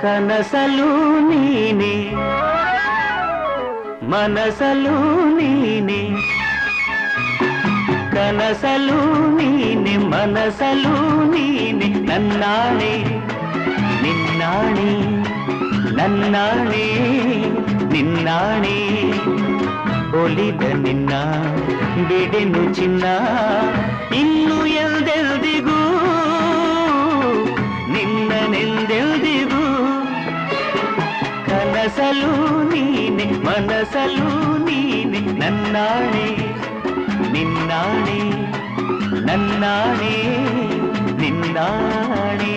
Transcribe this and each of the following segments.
ಕನಸಲು ನೀನೆ ಮನಸಲು ನೀನೆ ಕನಸಲು ನೀನೆ ಮನಸಲು ನೀನೆ ನನ್ನಾಣೆ ನಿನ್ನಾಣೆ ನನ್ನಾಣೆ ನಿನ್ನಾಣೆ ಒಲಿದ ನಿನ್ನ ಬಿಡೆನು ಚಿನ್ನ ಇನ್ನು ಎಲ್ದೆಲ್ದಿಗೂ ನಿನ್ನನೆಂದೆಲ್ದಿಗೂ ಕನಸಲು ನೀನೆ ಮನಸಲು ನೀನೆ ನನ್ನಾಣೆ ನಿನ್ನಾಣೆ ನನ್ನಾಣೆ ನಿನ್ನಾಣೆ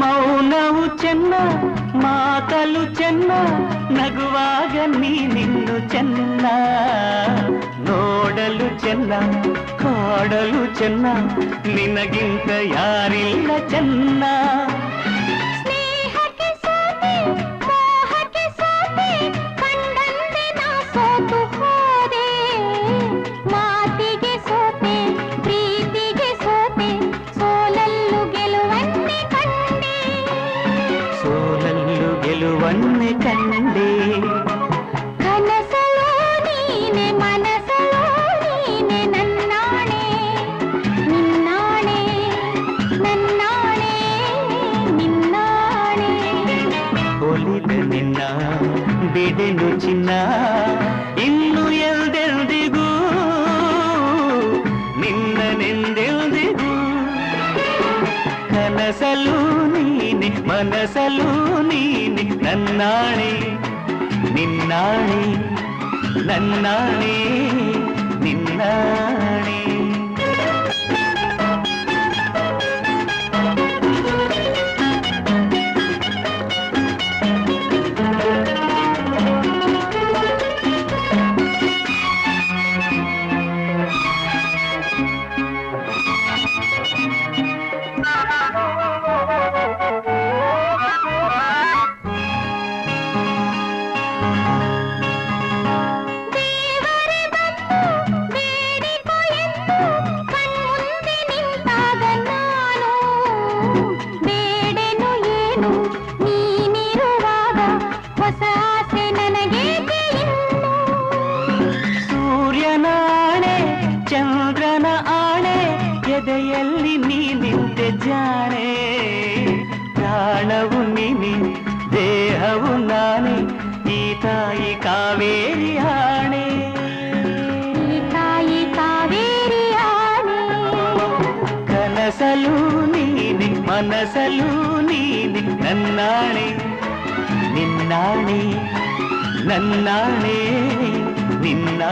ಮೌನವು ಚೆನ್ನ ಮಾತಲು ಚೆನ್ನ ನಗುವಾಗ ನೀನಿನ್ನು ಚೆನ್ನ ನೋಡಲು ಚೆನ್ನ ಕಾಡಲು ಚೆನ್ನ ನಿನಗಿಂತ ಯಾರಿಲ್ಲ ಚೆನ್ನ ಗೆಲುವನ್ನೇ ಕಂಡೆ ಕನಸಲು ನೀನೆ ಮನಸಲು ನೀನೆ ನನ್ನಾಣೆ ನಿನ್ನಾಣೆ ನನ್ನಾಣೆ ನಿನ್ನಾಣೆ ಒಲಿದ ನಿನ್ನ ಬಿಡೆನು ಚಿನ್ನ ಇನ್ನು ಎಲ್ದೆಲ್ದಿಗೂ ನಿನ್ನನೆಂದೆಲ್ದಿಗೂ ಕನಸಲು ನೀನೆ ಮನಸಲು ನೀನೆ ನನ್ನಾಣೆ ನಿನ್ನಾಣೆ ನನ್ನಾಣೆ ನಿನ್ನಾಣೆ ಸೂರ್ಯನಾಣೆ ಚಂದ್ರನ ಆಣೆ ಎದೆಯಲ್ಲಿ ನೀ ನಿಂತೆ ಜಾಣೆ ಪ್ರಾಣವು ನೀನೆ ದೇಹವು ನಾನೇ ಈ ತಾಯಿ ಕಾವೇರಿ ಆಣೆ ಈ ತಾಯಿ ಕಾವೇರಿ ಆಣೆ ಕನಸಲು ನೀನೆ ಮನಸಲು ನೀನೆ ನನ್ನಾಣೆ ನಿನ್ನಾಣೆ ನನ್ನಾಣೆ ನಿನ್ನ